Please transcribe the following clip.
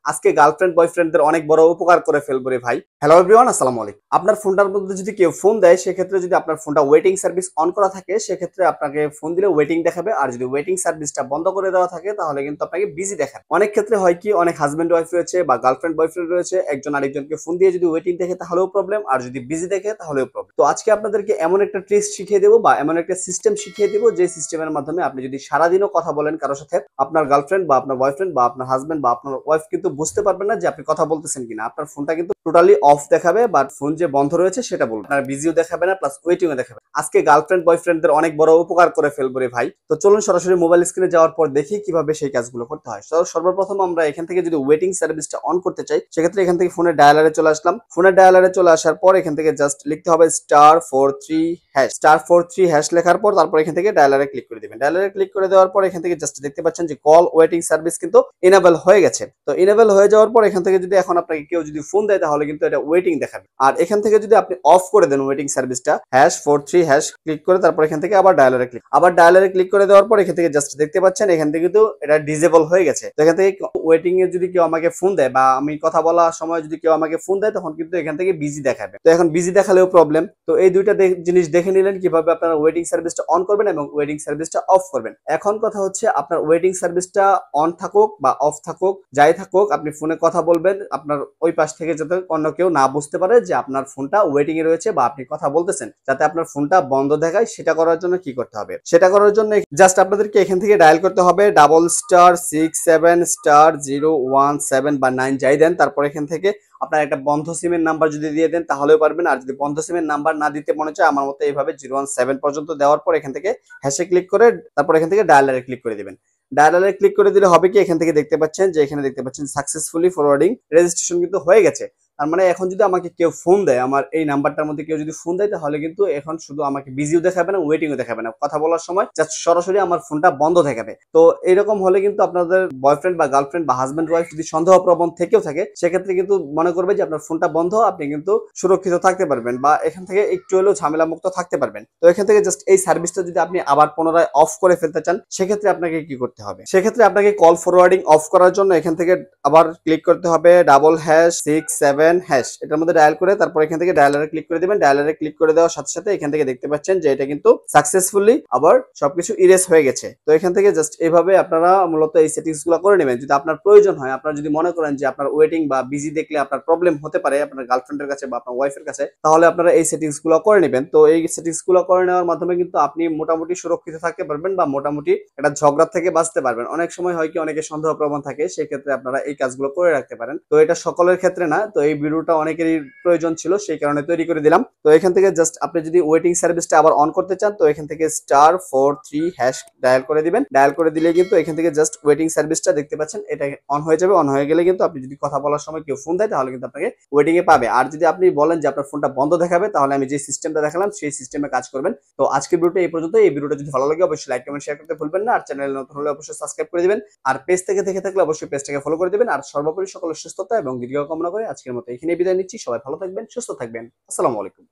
আজকে গার্লফ্রেন্ড বয়ফ্রেন্ডদের অনেক বড় উপকার করে ফেলবো রে ভাই। হ্যালো এভরিওয়ান, আসসালামু আলাইকুম। আপনার ফোনটার মধ্যে যদি কেউ ফোন দেয়, সেক্ষেত্রে যদি আপনার ফোনটা ওয়েটিং সার্ভিস অন করা থাকে, সেক্ষেত্রে আপনাকে ফোন দিলে ওয়েটিং দেখাবে। আর যদি ওয়েটিং সার্ভিসটা বন্ধ করে দেওয়া থাকে, তাহলে কিন্তু আপনাকে বিজি দেখাবে। অনেক ক্ষেত্রে হয় কি, অনেক হাজবেন্ড ওয়াইফ রয়েছে বা গার্লফ্রেন্ড বয়ফ্রেন্ড রয়েছে, একজন আরেকজনকে ফোন দিয়ে যদি ওয়েটিং দেখে তাহলেও প্রবলেম, আর যদি বিজি দেখে তাহলেও প্রবলেম। তো আজকে আপনাদেরকে এমন একটা ট্রিক্স শিখিয়ে দেবো বা এমন একটা সিস্টেম শিখিয়ে দেবো, যে সিস্টেমের মাধ্যমে আপনি যদি সারাদিনও কথা বলেন কারোর সাথে, আপনার গার্লফ্রেন্ড বা আপনার বয়ফ্রেন্ড বা আপনার হাজবেন্ড বা আপনার ওয়াইফ কিন্তু বুঝতে পারবেন না যে আপনি কথা বলতেছেন কিনা। আপনার ফোনটা কিন্তু টোটালি অফ দেখাবে, বাট ফোন যে বন্ধ রয়েছে সেটা বলবে। আপনার বিজিও দেখাবে না, প্লাস ওয়েটিংও দেখাবে। আজকে গার্লফ্রেন্ড বয়ফ্রেন্ডদের অনেক বড় উপকার করে ফেলবো রে ভাই। তো চলুন সরাসরি মোবাইল স্ক্রিনে যাওয়ার পর দেখি কিভাবে সেই কাজগুলো করতে হয়। সর্বপ্রথম আমরা এখান থেকে যদি ওয়েটিং সার্ভিসটা অন করতে চাই, সেক্ষেত্রে এখান থেকে ফোনের ডায়ালারে চলে আসলাম। ফোনের ডায়ালারে চলে আসার পর এখান থেকে জাস্ট লিখতে হবে *43# *43# লেখার পর তারপর এখান থেকে ডায়ালারে ক্লিক করে দিবেন। ডায়ালারে ক্লিক করে দেওয়ার পর এখান থেকে জাস্ট দেখতে পাচ্ছেন যে কল ওয়েটিং সার্ভিস কিন্তু ইনেবল হয়ে গেছে। তো ইনেবল হয়ে যাওয়ার পর এখান থেকে যদি এখন আপনাকে কেউ যদি ফোন দেয়, তাহলে কিন্তু এটা ওয়েটিং দেখাবে। আর এখান থেকে যদি আপনি অফ করে দেন ওয়েটিং সার্ভিসটা, #43# ক্লিক করে তারপর এখান থেকে আবার ডায়ালারে ক্লিক করে দেওয়ার পর এখান থেকে জাস্ট দেখতে পাচ্ছেন এখান থেকে কিন্তু এটা ডিসেবল হয়ে গেছে। তো এখান থেকে ওয়েটিং এ যদি কেউ আমাকে ফোন দেয় বা আমি কথা বলার সময় যদি কেউ আমাকে ফোন দেয়, তখন কিন্তু এখান থেকে বিজি দেখাবে। তো এখন বিজি দেখালেও প্রবলেম। তো এই দুইটা জিনিস দেখে নিলেন কিভাবে আপনারা ওয়েটিং সার্ভিসটা অন করবেন এবং ওয়েটিং সার্ভিসটা অফ করবেন। এখন কথা হচ্ছে, আপনার ওয়েটিং সার্ভিসটা অন থাকুক বা অফ থাকুক, যাই থাকুক, আপনি ফোনে কথা বলবেন আপনার ওই পাশ থেকে, যাতে অন্য কেউ না বুঝতে পারে যে আপনার ফোনটা ওয়েটিং এ রয়েছে বা আপনি কথা বলতেছেন, যাতে আপনার ফোনটা বন্ধ দেখায়। সেটা করার জন্য কি করতে হবে? সেটা করার জন্য জাস্ট আপনাদেরকে এখান থেকে ডায়াল করতে হবে *67*017 বা 9 যাই দেন। তারপর এখান থেকে আপনার একটা বন্ধ সিমের নাম্বার যদি দিয়ে দেন তাহলেও পারবেন। আর যদি বন্ধ সিমের নাম্বার না দিতে মনে চায়, আমার মতো এইভাবে 017 পর্যন্ত দেওয়ার পর এখান থেকে হ্যাশে ক্লিক করে তারপর এখান থেকে ডায়ালারে ক্লিক করে দিবেন। ডায়ালারে ক্লিক করে দিলে হবে কি, এখান থেকে দেখতে পাচ্ছেন যে এখানে দেখতে পাচ্ছেন সাকসেসফুলি ফরওয়ার্ডিং রেজিস্ট্রেশন কিন্তু হয়ে গেছে। তার মানে এখন যদি আমাকে কেউ ফোন দেয়, আমার এই নাম্বারটার মধ্যে কেউ যদি ফোন দেয়, তাহলে কিন্তু এখন শুধু আমাকে বিজিও দেখাবে না, ওয়েটিংও দেখাবে না। কথা বলার সময় জাস্ট সরাসরি আমার ফোনটা বন্ধ দেখাবে। তো এরকম হলে কিন্তু আপনাদের বয়ফ্রেন্ড বা গার্লফ্রেন্ড বা হাজবেন্ড ওয়াইফ যদি সন্দেহপ্রবণ থেকেও থাকে, সেক্ষেত্রে কিন্তু মনে করবে যে আপনার ফোনটা বন্ধ, আপনি কিন্তু সুরক্ষিত থাকতে পারবেন বা এখান থেকে একটু হলেও ঝামেলা মুক্ত থাকতে পারবেন। তো এখান থেকে জাস্ট এই সার্ভিসটা যদি আপনি আবার পুনরায় অফ করে ফেলতে চান, সেক্ষেত্রে আপনাকে কি করতে হবে? সেক্ষেত্রে আপনাকে কল ফরওয়ার্ডিং অফ করার জন্য এখান থেকে আবার ক্লিক করতে হবে #67#। এটার মধ্যে ডায়াল করে তারপর এখান থেকে ডায়ালারে ক্লিক করে দিবেন। ডায়ালারে ক্লিক করে দেওয়ার সাথে সাথে এখান থেকে দেখতে পাচ্ছেন যে এটা কিন্তু সাকসেসফুলি আবার সবকিছু ইরেজ হয়ে গেছে। তো এখান থেকে জাস্ট এইভাবে আপনারা মূলত এই সেটিংস গুলো করে নেবেন। যদি আপনার প্রয়োজন হয়, আপনারা যদি মনে করেন যে আপনার ওয়েটিং বা বিজি দেখলে আপনার প্রবলেম হতে পারে আপনার গার্লফ্রেন্ডের কাছে বা আপনার ওয়াইফের কাছে, তাহলে আপনারা এই সেটিংস গুলো করে নেবেন। তো এই সেটিংস গুলো করে নেওয়ার মাধ্যমে কিন্তু আপনি মোটামুটি সুরক্ষিত থাকতে পারবেন বা মোটামুটি একটা ঝগড়া থেকে বাঁচতে পারবেন। অনেক সময় হয় কি, অনেকে সন্দেহ প্রবণ থাকে, সেই ক্ষেত্রে আপনারা এই কাজগুলো করে রাখতে পারেন। তো এটা সকলের ক্ষেত্রে না, তো এই ভিডিওটা অনেকেরই প্রয়োজন ছিল, সেই কারণে তৈরি করে দিলাম। তো এখান থেকে জাস্ট আপনি যদি ওয়েটিং সার্ভিসটা আবার অন করতে চান, তো এখান থেকে *43# ডায়াল করে দিবেন। ডায়াল করে দিলে কিন্তু এখান থেকে জাস্ট ওয়েটিং সার্ভিসটা দেখতে পাচ্ছেন, এটা অন হয়ে যাবে। অন হয়ে গেলে কিন্তু আপনি যদি কথা বলার সময় কেউ ফোন দেয়, তাহলে কিন্তু আপনাকে ওয়েটিং এ পাবে। আর যদি আপনি বলেন যে আপনার ফোনটা বন্ধ দেখাবে, তাহলে আমি যে সিস্টেমটা দেখালাম সেই সিস্টেমে কাজ করবেন। তো আজকের ভিডিওটা এই পর্যন্ত। এই ভিডিওটা যদি ভালো লাগে অবশ্যই লাইক কমেন্ট শেয়ার করতে ভুলবেন না। আর চ্যানেল নতুন হলে অবশ্যই সাবস্ক্রাইব করে দিবেন। আর পেজ থেকে দেখে থাকলে অবশ্যই পেজটাকে ফলো করে দিবেন। আর সর্বোপরি সকলের সুস্থতা এবং দীর্ঘ কামনা করে আজকের মতো এখানে বিদায় নিচ্ছি। সবাই ভালো থাকবেন, সুস্থ থাকবেন। আসসালামু আলাইকুম।